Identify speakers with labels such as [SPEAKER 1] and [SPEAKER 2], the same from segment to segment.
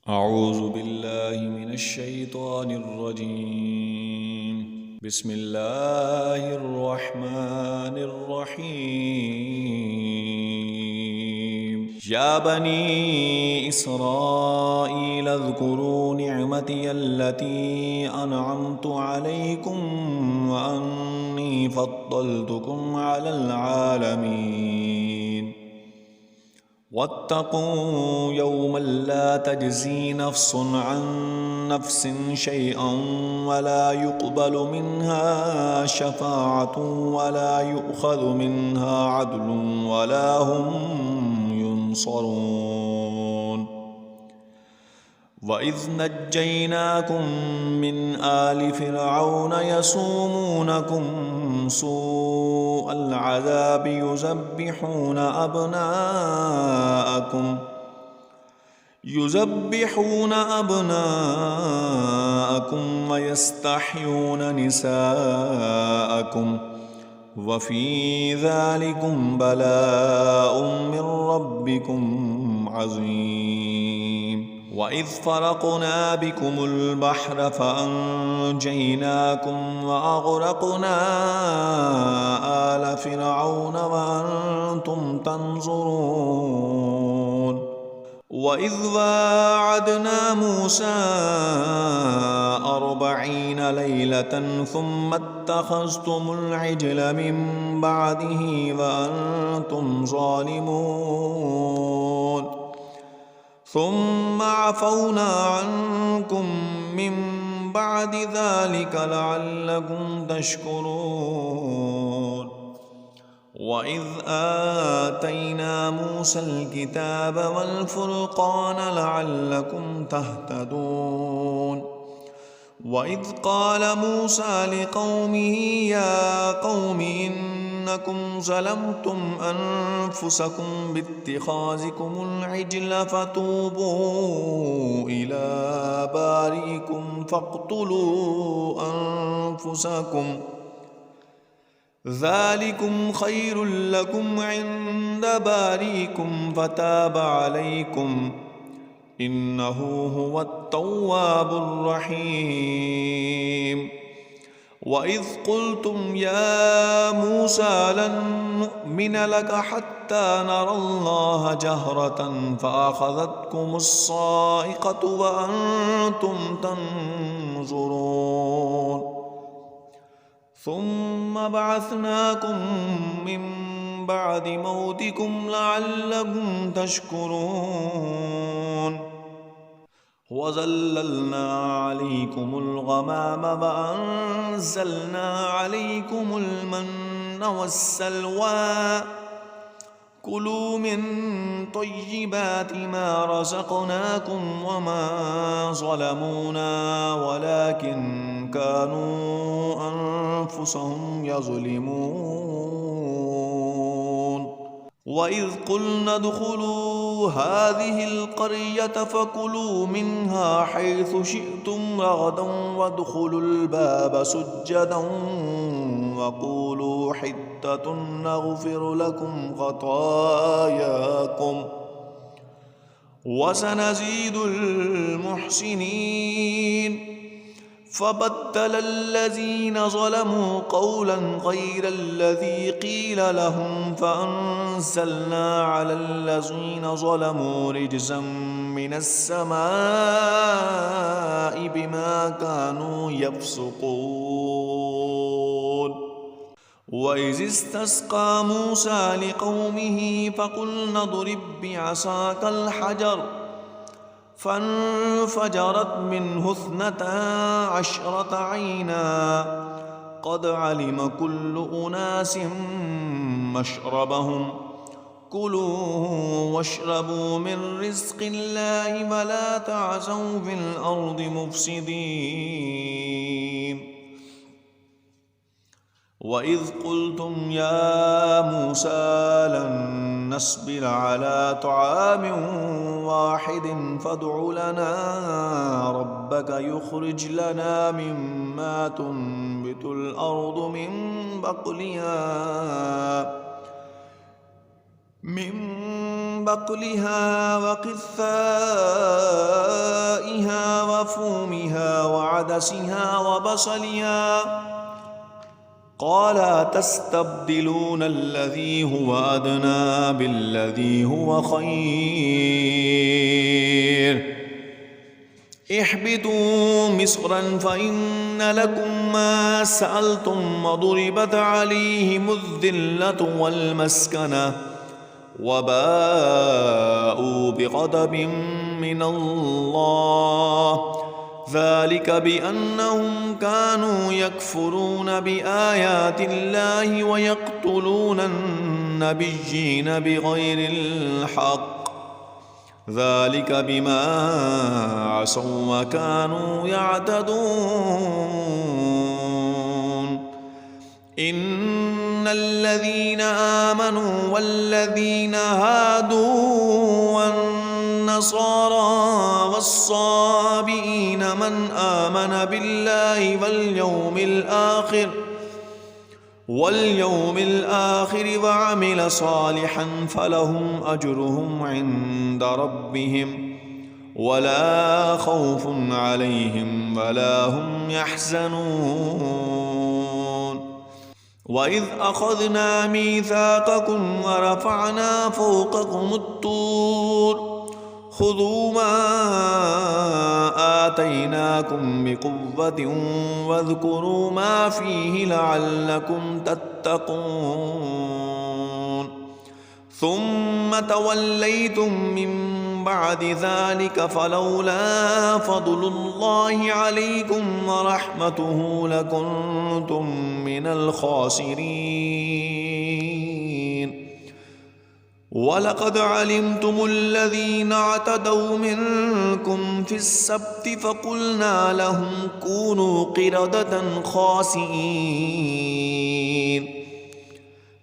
[SPEAKER 1] أعوذ بالله من الشيطان الرجيم. بسم الله الرحمن الرحيم. يا بني إسرائيل اذكروا نعمتي التي أنعمت عليكم وأني فضلتكم على العالمين. واتقوا يوما لا تجزي نفس عن نفس شيئا ولا يقبل منها شفاعة ولا يؤخذ منها عدل ولا هم ينصرون. وإذ نجيناكم من آل فرعون يسومونكم سوء العذاب يذبحون أبناءكم ويستحيون نساءكم وفي ذلكم بلاء من ربكم عظيم. وإذ فرقنا بكم البحر فأنجيناكم وأغرقنا آل فرعون وأنتم تنظرون. وإذ واعدنا موسى 40 ليلة ثم اتخذتم العجل من بعده وأنتم ظالمون. ثم عفونا عنكم من بعد ذلك لعلكم تشكرون. وإذ آتينا موسى الكتاب والفرقان لعلكم تهتدون. وإذ قال موسى لقومه يا قوم إنكم ظلمتم أنفسكم باتخاذكم العجل فتوبوا إلى بارئكم فاقتلوا أنفسكم ذلكم خير لكم عند بارئكم فتاب عليكم إنه هو التواب الرحيم. وإذ قلتم يا موسى لن نؤمن لك حتى نرى الله جهرة فأخذتكم الصاعقة وأنتم تنظرون. ثم بعثناكم من بعد موتكم لعلكم تشكرون. وظللنا عليكم الغمام وأنزلنا عليكم المن والسلوى كلوا من طيبات ما رزقناكم وما ظلمونا ولكن كانوا أنفسهم يظلمون. وإذ قلنا ادخلوا هذه القرية فكلوا منها حيث شئتم رغدا وادخلوا الباب سجدا وقولوا حطة نغفر لكم خطاياكم وسنزيد المحسنين. فبدل الذين ظلموا قولا غير الذي قيل لهم فأنزلنا على الذين ظلموا رجزا من السماء بما كانوا يفسقون. وإذ استسقى موسى لقومه فقلنا اضرب بعصاك الحجر فانفجرت منه 12 عينا قد علم كل أناس مشربهم كلوا واشربوا من رزق الله ولا تعثوا في الأرض مفسدين. وإذ قلتم يا موسى لن نصبر على طعام واحد فادع لنا ربك يخرج لنا مما تنبت الأرض من بقلها وقثائها وعدسها وبصلها قال أتستبدلون الذي هو أدنى بالذي هو خير اهبطوا مصرا فإن لكم ما سألتم وضربت عليهم الذلة والمسكنة وباءوا بغضب من الله ذلك بأنهم كانوا يكفرون بآيات الله ويقتلون النبيين بغير الحق ذلك بما عصوا وكانوا يعتدون إن الذين آمنوا والذين هادوا والنصارى والصابئين من آمن بالله واليوم الآخر وعمل صالحا فلهم أجرهم عند ربهم ولا خوف عليهم ولا هم يحزنون وإذ أخذنا ميثاقكم ورفعنا فوقكم الطور خذوا ما آتيناكم بقوة واذكروا ما فيه لعلكم تتقون ثم توليتم من بعد ذلك فلولا فضل الله عليكم ورحمته لكنتم من الخاسرين ولقد علمتم الذين اعتدوا منكم في السبت فقلنا لهم كونوا قردة خاسئين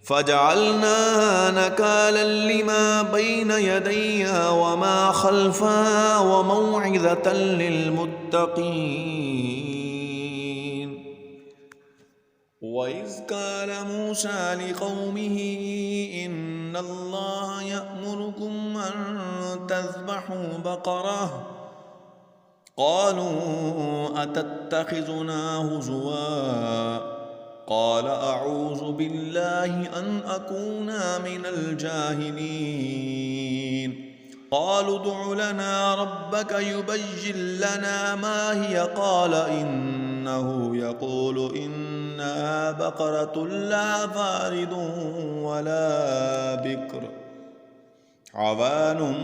[SPEAKER 1] فجعلنا نكالا لما بين يديها وما خلفها وموعظة للمتقين وإذ قال موسى لقومه إن الله يأمركم أن تذبحوا بقرة قالوا أتتخذنا هزوا قال أعوذ بالله أن أكون من الجاهلين قالوا ادع لنا ربك يبين لنا ما هي قال إنه يقول إنها بقرة لا فارض ولا بكر عوان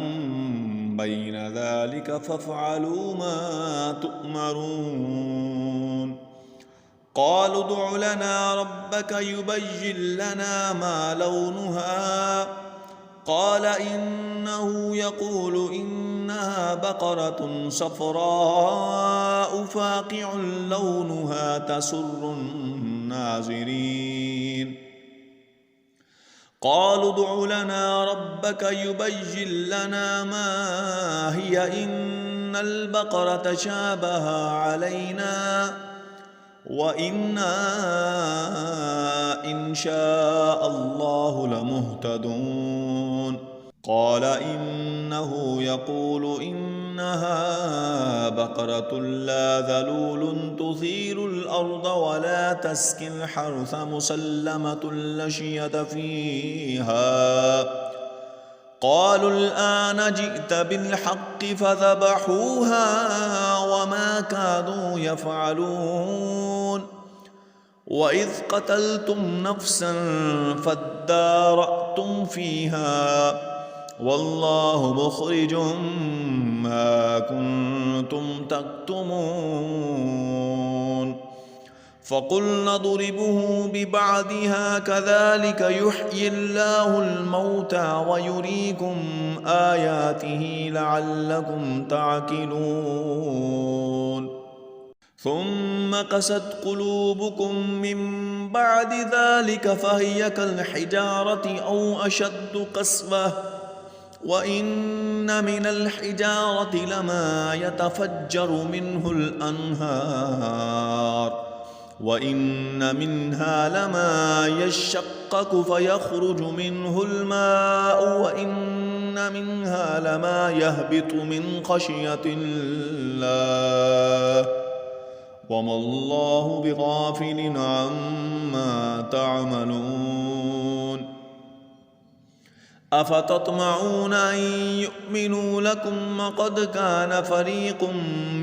[SPEAKER 1] بين ذلك فافعلوا ما تؤمرون قالوا ادع لنا ربك يبين لنا ما لونها قال إنه يقول إنها بقرة صفراء فاقع لونها تسر الناظرين قالوا ادع لنا ربك يبين لنا ما هي إن البقرة شابه علينا وإنا إن شاء الله لمهتدون قال إنه يقول إنها بقرة لا ذلول تثير الأرض ولا تسقي الحرث مسلمة لا شية فيها قالوا الآن جئت بالحق فذبحوها وما كادوا يفعلون وإذ قتلتم نفسا فادارأتم فيها والله مخرج ما كنتم تكتمون فقلنا اضربوه ببعضها كذلك يحيي الله الموتى ويريكم آياته لعلكم تعقلون ثم قست قلوبكم من بعد ذلك فهي كالحجارة أو أشد قسوة وإن من الحجارة لما يتفجر منه الأنهار وإن منها لما يشقق فيخرج منه الماء وإن منها لما يهبط من خشية الله وما الله بغافل عما تعملون أفتطمعون أن يؤمنوا لكم وقد كان فريق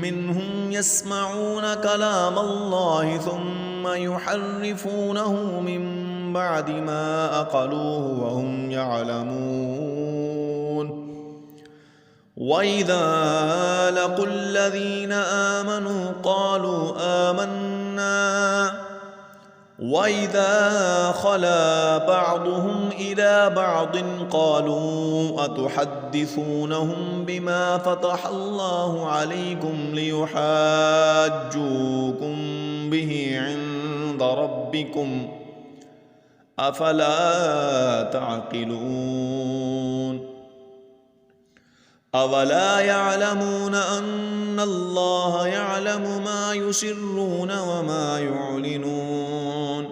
[SPEAKER 1] منهم يسمعون كلام الله ثم يحرفونه من بعد ما أقلوه وهم يعلمون وإذا لقوا الذين آمنوا قالوا آمنا وإذا خلا بعضهم إلى بعض قالوا أتحدثونهم بما فتح الله عليكم ليحاجوكم به عند ربكم أفلا تعقلون أولا يعلمون أن الله يعلم ما يسرون وما يعلنون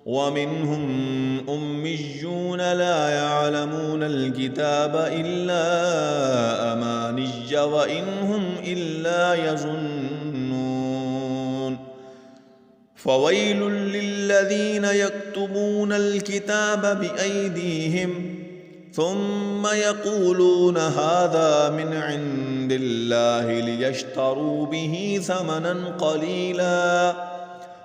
[SPEAKER 1] ومنهم أميون لا يعلمون الكتاب إلا أماني وإن هم إلا يظنون فويل للذين يكتبون الكتاب بأيديهم ثم يقولون هذا من عند الله ليشتروا به ثمنا قليلا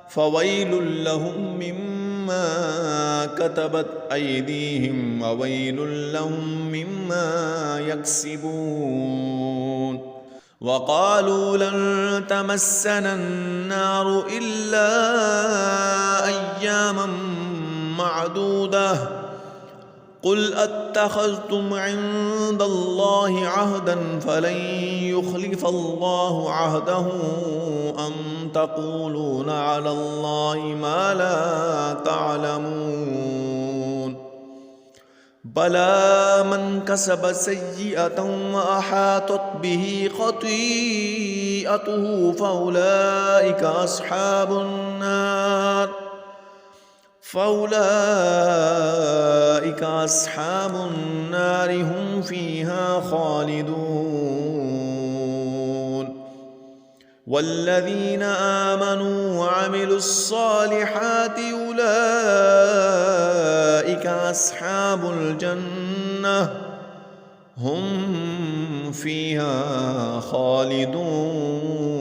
[SPEAKER 1] فويل لهم مما كتبت أيديهم وويل لهم مما يكسبون وقالوا لن تمسنا النار إلا أياما معدودة قل أتخذتم عند الله عهدا فلن يخلف الله عهده أم تقولون على الله ما لا تعلمون بلى من كسب سيئة وأحاطت به خطيئته فأولئك أصحاب النار هم فيها خالدون والذين آمنوا وعملوا الصالحات أولئك أصحاب الجنة هم فيها خالدون